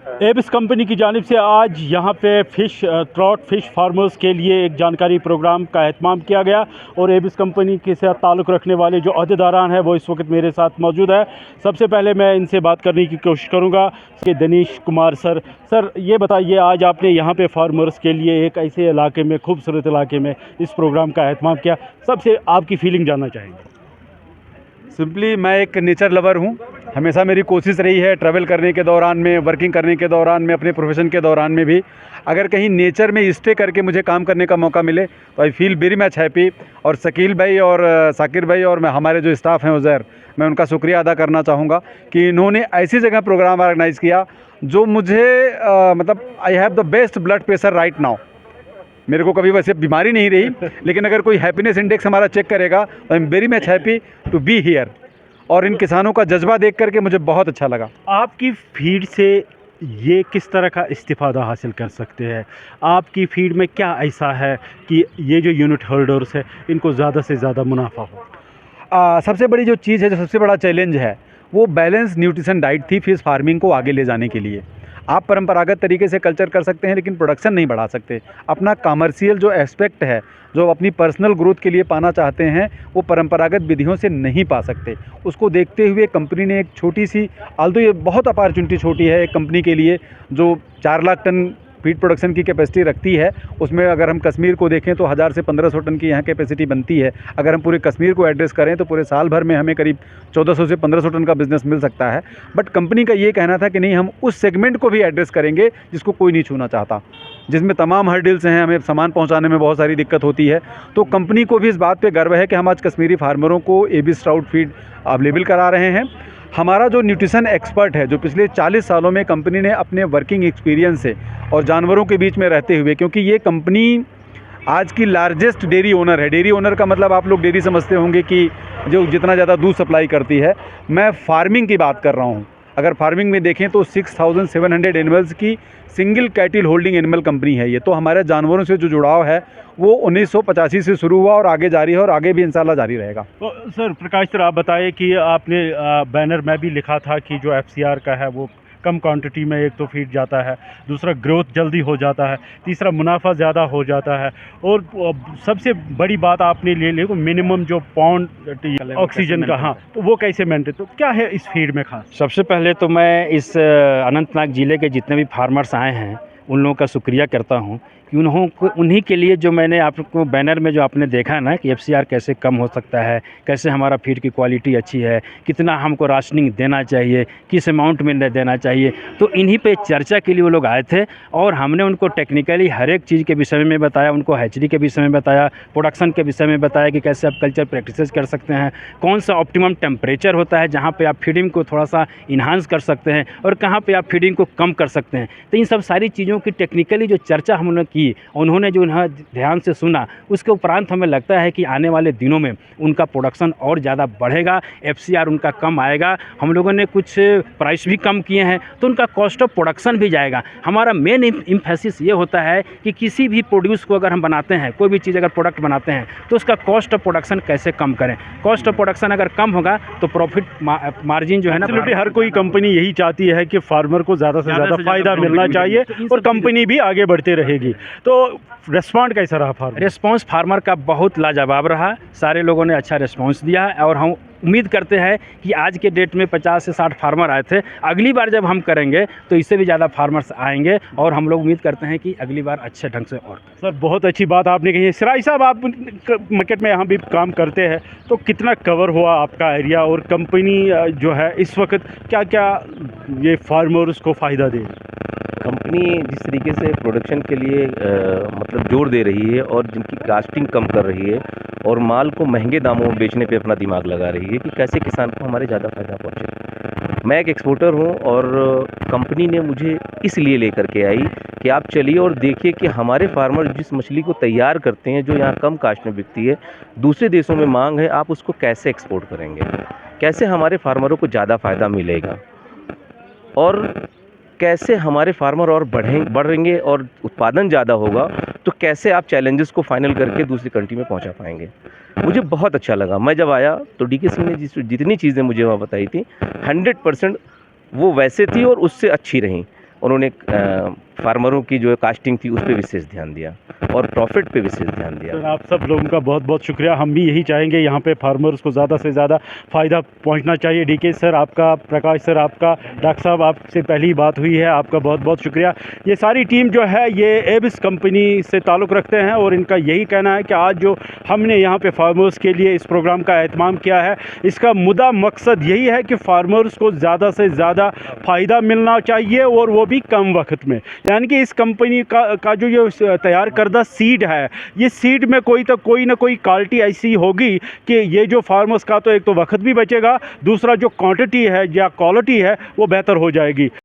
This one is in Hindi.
एबिस कंपनी की जानिब से आज यहाँ पे ट्रॉट फिश फार्मर्स के लिए एक जानकारी प्रोग्राम का एहतमाम किया गया और एबिस कंपनी के साथ ताल्लुक़ रखने वाले जो अहदेदारान हैं वो इस वक्त मेरे साथ मौजूद है। सबसे पहले मैं इनसे बात करने की कोशिश करूँगा कि दिनेश कुमार सर ये बताइए, आज आपने यहाँ पे फार्मर्स के लिए एक ऐसे इलाके में, खूबसूरत इलाके में इस प्रोग्राम का एहतमाम किया, सबसे आपकी फ़ीलिंग जानना चाहेंगे। सिंपली मैं एक नेचर लवर हूँ। हमेशा मेरी कोशिश रही है ट्रैवल करने के दौरान में, वर्किंग करने के दौरान में, अपने प्रोफेशन के दौरान में भी, अगर कहीं नेचर में स्टे करके मुझे काम करने का मौका मिले तो I feel very much happy. और शकील भाई और साकिर भाई और हमारे जो स्टाफ हैं उज़ैर, मैं उनका शुक्रिया अदा करना चाहूँगा कि इन्होंने ऐसी जगह प्रोग्राम ऑर्गेनाइज़ किया जो मुझे मतलब I have the best blood pressure right now. मेरे को कभी वैसे बीमारी नहीं रही, लेकिन अगर कोई हैप्पीनेस इंडेक्स हमारा चेक करेगा तो I am very much happy to be here. और इन किसानों का जज्बा देख करके मुझे बहुत अच्छा लगा। आपकी फीड से ये किस तरह का इस्तिफ़ादा हासिल कर सकते हैं? आपकी फीड में क्या ऐसा है कि ये जो यूनिट होल्डर्स है इनको ज़्यादा से ज़्यादा मुनाफा हो? सबसे बड़ी जो चीज़ है, जो सबसे बड़ा चैलेंज है, वो बैलेंस न्यूट्रिशन डाइट थी फिश फार्मिंग को आगे ले जाने के लिए। आप परंपरागत तरीके से कल्चर कर सकते हैं लेकिन प्रोडक्शन नहीं बढ़ा सकते। अपना कमर्शियल जो एस्पेक्ट है, जो अपनी पर्सनल ग्रोथ के लिए पाना चाहते हैं, वो परंपरागत विधियों से नहीं पा सकते। उसको देखते हुए कंपनी ने एक छोटी सी, आल्दो ये बहुत अपॉर्चुनिटी छोटी है एक कंपनी के लिए जो 4 लाख टन फीड प्रोडक्शन की कैपेसिटी रखती है, उसमें अगर हम कश्मीर को देखें तो 1000 से 1500 टन की यहाँ कैपेसिटी बनती है। अगर हम पूरे कश्मीर को एड्रेस करें तो पूरे साल भर में हमें करीब 1400 से 1500 टन का बिजनेस मिल सकता है। बट कंपनी का ये कहना था कि नहीं, हम उस सेगमेंट को भी एड्रेस करेंगे जिसको कोई नहीं छूना चाहता, जिसमें तमाम हर्डल्स हैं, हमें सामान पहुँचाने में बहुत सारी दिक्कत होती है। तो कंपनी को भी इस बात पर गर्व है कि हम आज कश्मीरी फार्मरों को एबिस ट्राउट फीड अवेलेबल करा रहे हैं। हमारा जो न्यूट्रिशन एक्सपर्ट है, जो पिछले 40 सालों में कंपनी ने अपने वर्किंग एक्सपीरियंस से और जानवरों के बीच में रहते हुए, क्योंकि ये कंपनी आज की लार्जेस्ट डेयरी ओनर है। डेयरी ओनर का मतलब आप लोग डेयरी समझते होंगे कि जो जितना ज़्यादा दूध सप्लाई करती है। मैं फार्मिंग की बात कर रहा हूँ। अगर फार्मिंग में देखें तो 6700 एनिमल्स की सिंगल कैटिल होल्डिंग एनिमल कंपनी है ये। तो हमारे जानवरों से जो जुड़ाव है वो 1985 से शुरू हुआ और आगे जारी है और आगे भी इंशाल्लाह जारी रहेगा। तो सर प्रकाश सर, आप बताइए कि आपने बैनर में भी लिखा था कि जो एफसीआर का है वो कम क्वांटिटी में एक तो फीड जाता है, दूसरा ग्रोथ जल्दी हो जाता है, तीसरा मुनाफा ज़्यादा हो जाता है, और सबसे बड़ी बात आपने ले ली मिनिमम जो पॉन्ड ऑक्सीजन का, हाँ, तो वो कैसे मेंटेन, तो क्या है इस फीड में खास? सबसे पहले तो मैं इस अनंतनाग ज़िले के जितने भी फार्मर्स आए हैं उन लोगों का शुक्रिया करता हूँ कि उन्हीं के लिए जो मैंने आपको बैनर में जो आपने देखा ना कि एफसीआर कैसे कम हो सकता है, कैसे हमारा फीड की क्वालिटी अच्छी है, कितना हमको राशनिंग देना चाहिए, किस अमाउंट में देना चाहिए, तो इन्हीं पे चर्चा के लिए वो लोग आए थे। और हमने उनको टेक्निकली हर एक चीज़ के विषय में बताया, उनको हैचरी के विषय में बताया, प्रोडक्शन के विषय में बताया कि कैसे आप कल्चर प्रैक्टिसेस कर सकते हैं, कौन सा ऑप्टिमम टेम्परेचर होता है जहाँ पर आप फीडिंग को थोड़ा सा इन्हांस कर सकते हैं और कहाँ पर आप फीडिंग को कम कर सकते हैं। तो इन सब सारी चीज़ों की टेक्निकली जो चर्चा हमने की, उन्होंने जो उन्हें ध्यान से सुना, उसके उपरांत हमें लगता है कि आने वाले दिनों में उनका प्रोडक्शन और ज़्यादा बढ़ेगा, एफसीआर उनका कम आएगा। हम लोगों ने कुछ प्राइस भी कम किए हैं तो उनका कॉस्ट ऑफ प्रोडक्शन भी जाएगा। हमारा मेन एम्फेसिस ये होता है कि किसी भी प्रोड्यूस को अगर हम बनाते हैं, कोई भी चीज़ अगर प्रोडक्ट बनाते हैं तो उसका कॉस्ट ऑफ प्रोडक्शन कैसे कम करें। कॉस्ट ऑफ प्रोडक्शन अगर कम होगा तो प्रॉफिट मार्जिन जो है ना, हर कोई कंपनी यही चाहती है कि फार्मर को ज़्यादा से ज़्यादा फ़ायदा मिलना चाहिए और कंपनी भी आगे बढ़ते रहेगी। तो रिस्पॉन्ड कैसा रहा फार्मर? रिस्पॉन्स फार्मर का बहुत लाजवाब रहा, सारे लोगों ने अच्छा रिस्पॉन्स दिया है और हम उम्मीद करते हैं कि आज के डेट में 50 से 60 फार्मर आए थे, अगली बार जब हम करेंगे तो इससे भी ज़्यादा फार्मर्स आएंगे और हम लोग उम्मीद करते हैं कि अगली बार अच्छे ढंग से। और सर बहुत अच्छी बात आपने कही है। सिराज साहब, आप मार्केट में यहाँ भी काम करते हैं, तो कितना कवर हुआ आपका एरिया और कंपनी जो है इस वक्त क्या क्या ये फार्मर्स को फ़ायदा दे? कंपनी जिस तरीके से प्रोडक्शन के लिए मतलब जोर दे रही है और जिनकी कास्टिंग कम कर रही है और माल को महंगे दामों में बेचने पे अपना दिमाग लगा रही है कि कैसे किसान को हमारे ज़्यादा फ़ायदा पहुँचे। मैं एक एक्सपोर्टर हूँ और कंपनी ने मुझे इसलिए लेकर के आई कि आप चलिए और देखिए कि हमारे फार्मर जिस मछली को तैयार करते हैं, जो यहाँ कम कास्ट में बिकती है, दूसरे देशों में मांग है, आप उसको कैसे एक्सपोर्ट करेंगे, कैसे हमारे फार्मरों को ज़्यादा फ़ायदा मिलेगा और कैसे हमारे फार्मर और बढ़ेंगे और उत्पादन ज़्यादा होगा, तो कैसे आप चैलेंजेस को फाइनल करके दूसरी कंट्री में पहुंचा पाएंगे। मुझे बहुत अच्छा लगा। मैं जब आया तो डीके सिंह ने जितनी चीज़ें मुझे वहाँ बताई थी 100% वो वैसे थी और उससे अच्छी रहीं। उन्होंने फार्मरों की जो कास्टिंग थी उस पे विशेष ध्यान दिया और प्रॉफिट पे विशेष ध्यान दिया। सर, आप सब लोगों का बहुत बहुत शुक्रिया। हम भी यही चाहेंगे यहाँ पे फार्मर्स को ज़्यादा से ज़्यादा फ़ायदा पहुँचना चाहिए। डीके सर आपका, प्रकाश सर आपका, डॉक्टर साहब आपसे पहली बात हुई है, आपका बहुत बहुत शुक्रिया। ये सारी टीम जो है ये एबिस कंपनी से ताल्लुक़ रखते हैं और इनका यही कहना है कि आज जो हमने यहाँ पे फार्मर्स के लिए इस प्रोग्राम का एहतमाम किया है, इसका मुद्दा मकसद यही है कि फार्मर्स को ज़्यादा से ज़्यादा फ़ायदा मिलना चाहिए और वो भी कम वक्त में। यानी कि इस कंपनी का जो ये तैयार करदा सीड है, ये सीड में कोई ना कोई क्वालिटी ऐसी होगी कि ये जो फार्मर्स का तो एक तो वक्त भी बचेगा, दूसरा जो क्वांटिटी है या क्वालिटी है वो बेहतर हो जाएगी।